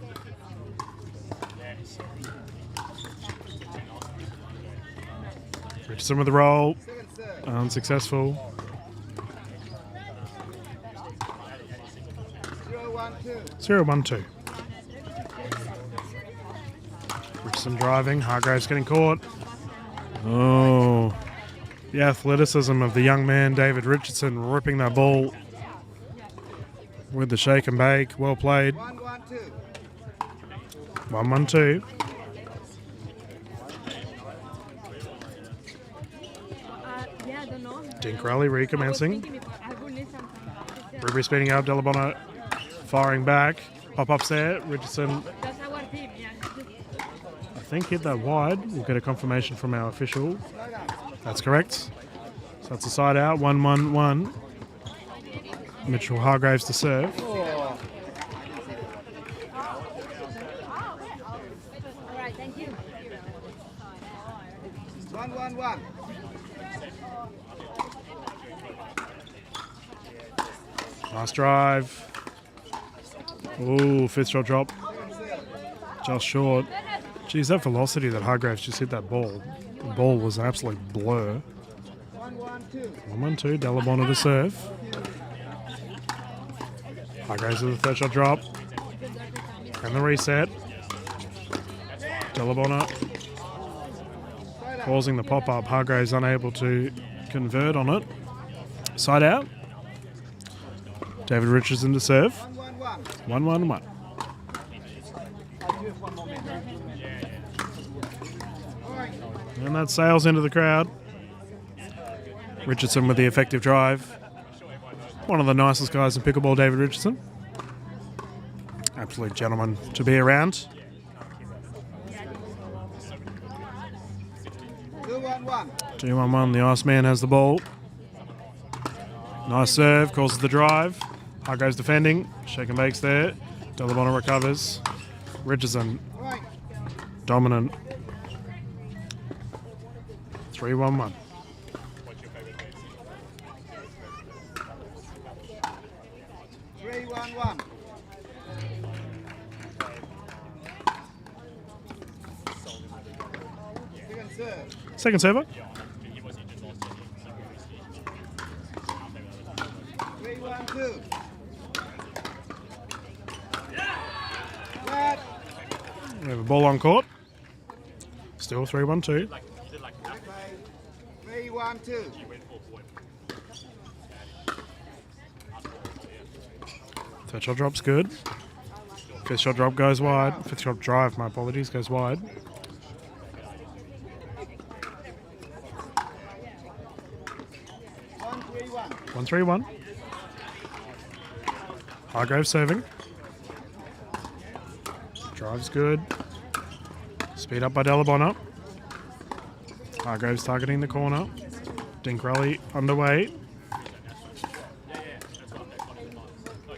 Richardson with the roll. Unsuccessful. 0-1-2. Richardson driving. Hargraves getting caught. Oh. The athleticism of the young man, David Richardson, ripping that ball with the shake and bake. Well played. 1-1-2. Yeah, I don't know. Dink rally recommencing. Ruby speeding up. Delabona firing back. Pop-ups there. Richardson, That's our team, yeah. I think, hit that wide. We'll get a confirmation from our official. That's correct. So that's a side out. 1-1-1. Mitchell Hargraves to serve. All right, thank you. 1-1-1. Nice drive. Ooh, fifth shot drop. Just short. Geez, that velocity that Hargraves just hit that ball. The ball was an absolute blur. 1-1-2. Delabona to serve. Hargraves with the third shot drop. And the reset. Delabona causing the pop-up. Hargraves unable to convert on it. Side out. David Richardson to serve. 1-1-1. And that sails into the crowd. Richardson with the effective drive. One of the nicest guys in pickleball, David Richardson. Absolute gentleman to be around. 2-1-1. The Iceman has the ball. Nice serve, causes the drive. Hargraves defending. Shake and bakes there. Delabona recovers. Richardson dominant. 3-1-1. Second server. 3-1-2. We have a ball on court. Still 3-1-2. 3-1-2. Third shot drop's good. Fifth shot drop goes wide. Fifth shot drive, my apologies, goes wide. 1-3-1. Hargraves serving. Drive's good. Speed up by Delabona. Hargraves targeting the corner. Dink rally underway.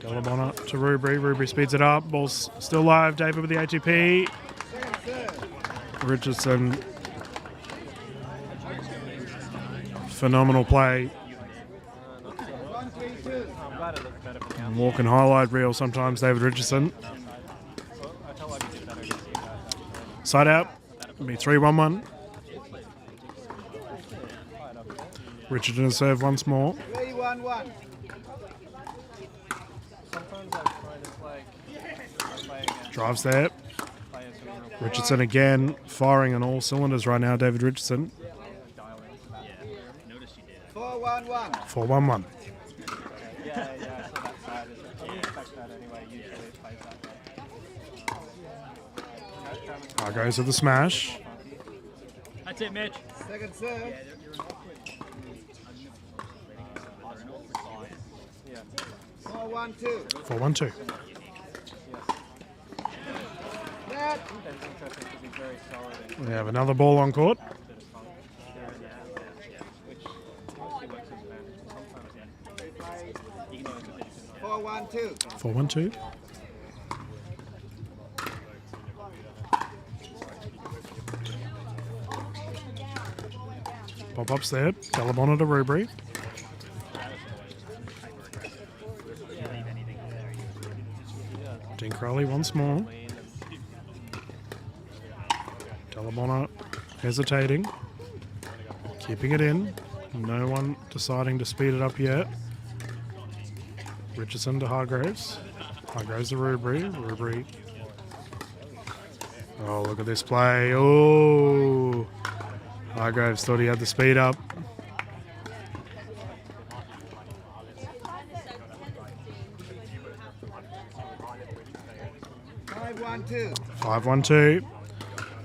Delabona to Ruby. Ruby speeds it up. Ball's still live. David with the ATP. Richardson. Phenomenal play. Walking highlight reel sometimes, David Richardson. Side out. It'll be 3-1-1. Richardson to serve once more. 3-1-1. Drives there. Richardson again, firing on all cylinders right now, David Richardson. 4-1-1. 4-1-1. Goes to the smash. That's it, Mitch. Second serve. 4-1-2. 4-1-2. We have another ball on court. Four 1-2. 4-1-2. Pop-ups there. Delabona to Rubery. Dean Crowley once more. Delabona hesitating. Keeping it in. No one deciding to speed it up yet. Richardson to Hargraves. Hargraves to Rubery. Rubery. Oh, look at this play. Oh. Hargraves thought he had the speed up. Five, 1-2. 5-1-2.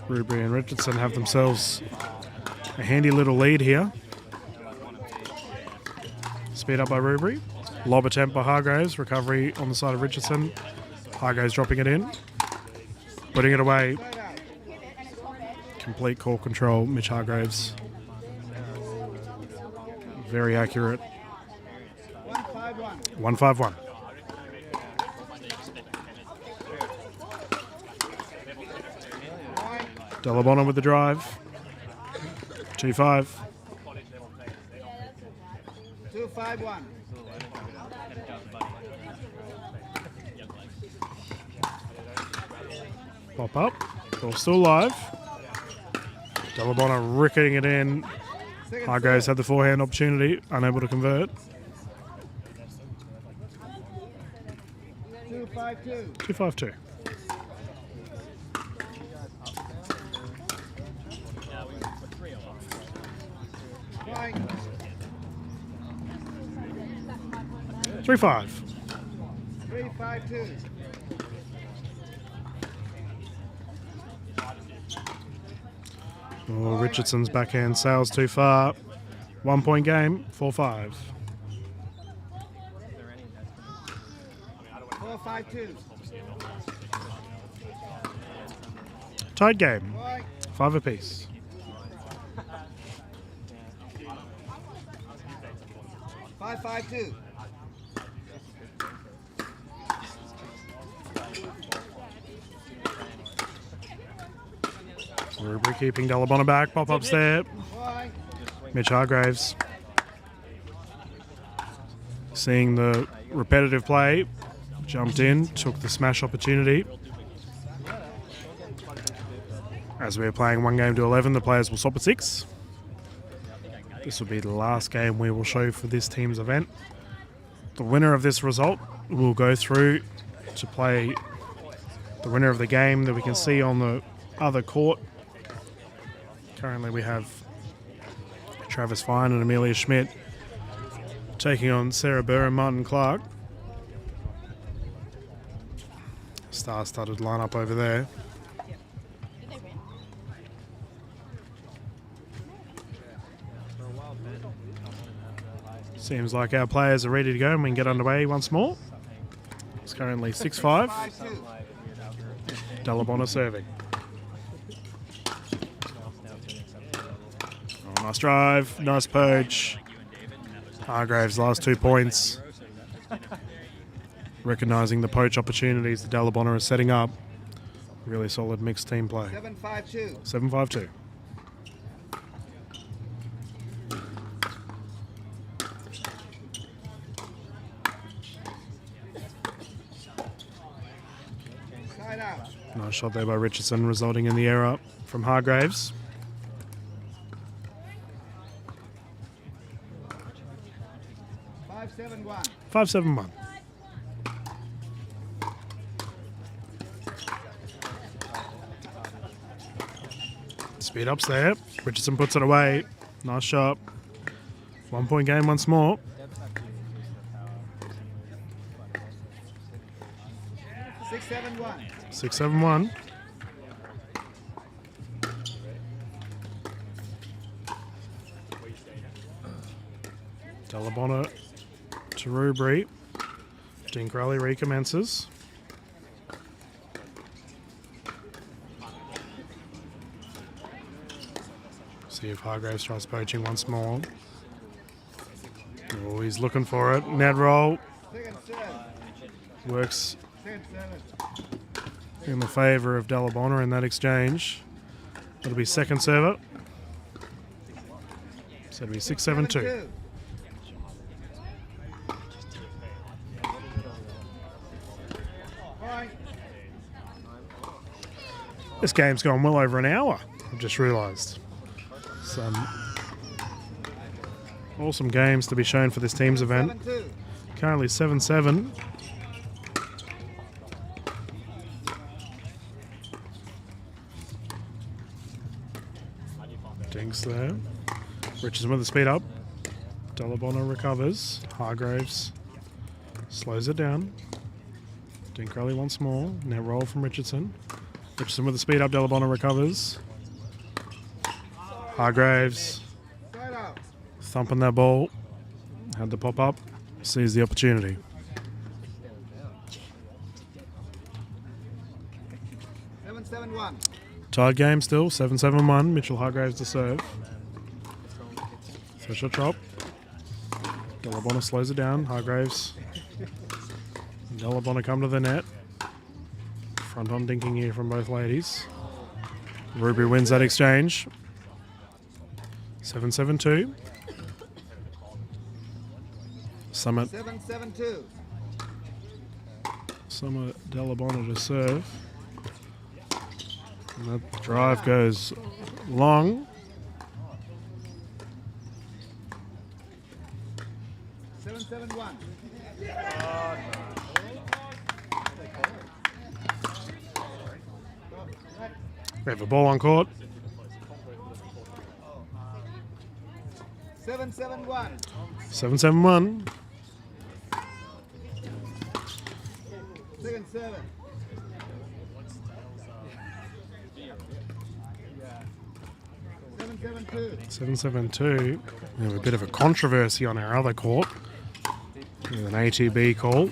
Rubery and Richardson have themselves a handy little lead here. Speed up by Rubery. Lob attempt by Hargraves. Recovery on the side of Richardson. Hargraves dropping it in. Putting it away. Straight out. Complete core control. Mitch Hargraves. Very accurate. 1-5-1. 1-5-1. Delabona with the drive. 2-5. 2-5-1. Pop up. Ball still live. Delabona ricketing it in. Second Hargraves serve. had the forehand opportunity, unable to convert. 2-5-2. 2-5-2. Point. 3-5. 3-5-2. Oh, Richardson's backhand sails too far. 1 point game, 4-5. 4-5-2. Tied game, Point. 5 apiece. Five, 5-2. Rubery keeping Delabona back. Pop ups there. Point. Mitch Hargraves. Seeing the repetitive play, jumped in, took the smash opportunity. As we're playing 1 game to 11, the players will stop at 6. This will be the last game we will show for this team's event. The winner of this result will go through to play the winner of the game that we can see on the other court. Currently we have Travis Fine and Amelia Schmidt taking on Sarah Burr and Martin Clark. Star-studded lineup over there. Seems like our players are ready to go and we can get underway once more. It's currently 6-5. 5-2. Delabona serving. Oh, nice drive, nice poach. Hargraves last 2 points. Recognising the poach opportunities that Delabona is setting up. Really solid mixed team play. 7-5-2. 7-5-2. Side out. Nice shot there by Richardson, resulting in the error from Hargraves. Five, 7-1. 5-7-1. Speed ups there. Richardson puts it away. Nice shot. 1 point game once more. 6-7-1. 6-7-1. Delabona to Rubery. Dean Crowley recommences. See if Hargraves tries poaching once more. Oh, he's looking for it. Net roll. Second serve. Works Second serve. in the favour of Delabona in that exchange. It'll be second server. So it'll be 6-7-2. 7-2. Point. This game's gone well over an hour, I've just realised. Some awesome games to be shown for this team's event. 7-2. Currently 7-7. Dinks there. Richardson with the speed up. Delabona recovers. Hargraves slows it down. Dink rally once more. Now roll from Richardson. Richardson with the speed up. Delabona recovers. Hargraves Side out. thumping that ball. Had to pop up. Sees the opportunity. 7-7-1. Tied game still. 7-7-1. Mitchell Hargraves to serve. Special chop. Delabona slows it down. Hargraves. Delabona come to the net. Front on dinking here from both ladies. Ruby wins that exchange. 7-7-2. Summit 7-7-2. Summer Delabona to serve. And that drive goes long. 7-7-1. We have a ball on court. 7-7-1. 7-7-1. 7-7. 7-7-2. 7-7-2. We have a bit of a controversy on our other court with an ATB call.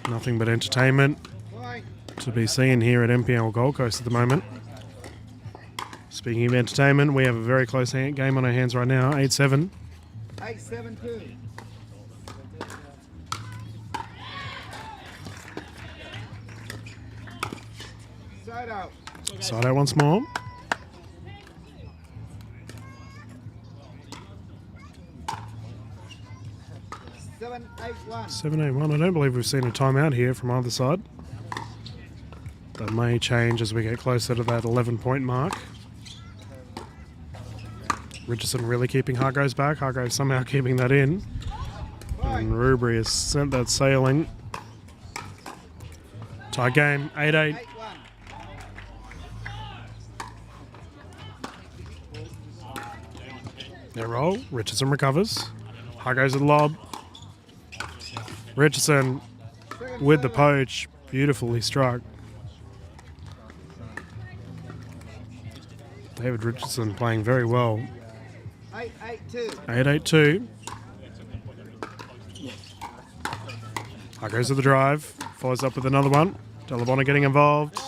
Nothing but entertainment Point. to be seen here at MPL Gold Coast at the moment. Speaking of entertainment, we have a very close game on our hands right now. 8-7. 8-7-2. Side out. Side out once more. Seven, 8-1. 7-8-1. I don't believe we've seen a timeout here from either side. That may change as we get closer to that 11-point mark. Richardson really keeping Hargraves back. Hargraves somehow keeping that in. And Rubery has sent that sailing. Tie game, 8-8. 8-1. They roll. Richardson recovers. Hargraves with the lob. Richardson with the poach. Beautifully struck. David Richardson playing very well. 8-8-2. 8-8-2. Hargraves with the drive. Follows up with another one. Delabona getting involved.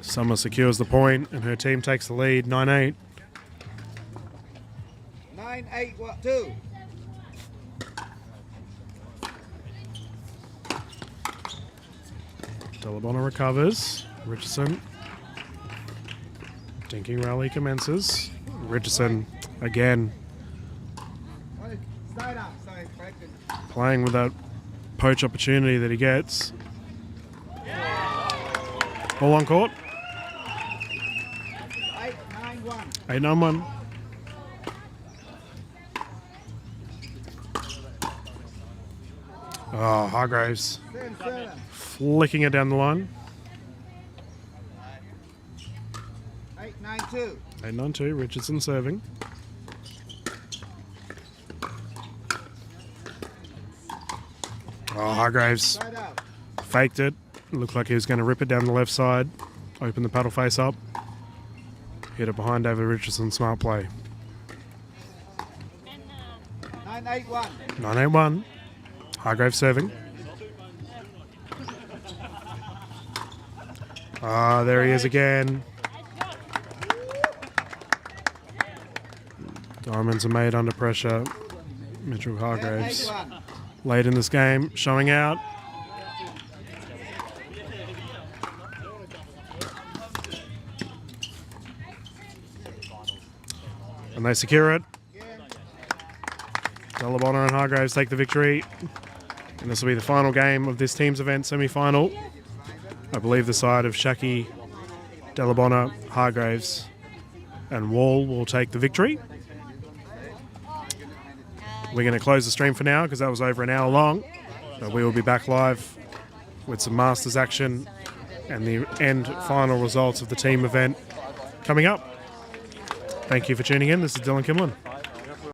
Summer secures the point and her team takes the lead. 9-8. 9-8-2. Delabona recovers. Richardson. Dinking rally commences. Richardson again Side out. Sorry, corrected. playing with that poach opportunity that he gets. Ball on court. 8-9-1. 8-9-1. Oh, Hargraves 7-7. flicking it down the line. 8-9-2. 8-9-2. Richardson serving. Oh, Hargraves Side out. faked it. Looked like he was going to rip it down the left side. Open the paddle face up. Hit it behind David Richardson. Smart play. 9-8-1. 9-8-1. Hargraves serving. Ah, there he is again. Diamonds are made under pressure. Mitchell Hargraves 10-8-1. late in this game, showing out. And they secure it. Delabona and Hargraves take the victory. And this will be the final game of this team's event semi-final. I believe the side of Shaki, Delabona, Hargraves and Wall will take the victory. We're going to close the stream for now because that was over an hour long. But we will be back live with some Masters action and the end final results of the team event coming up. Thank you for tuning in. This is Dylan Kimlin.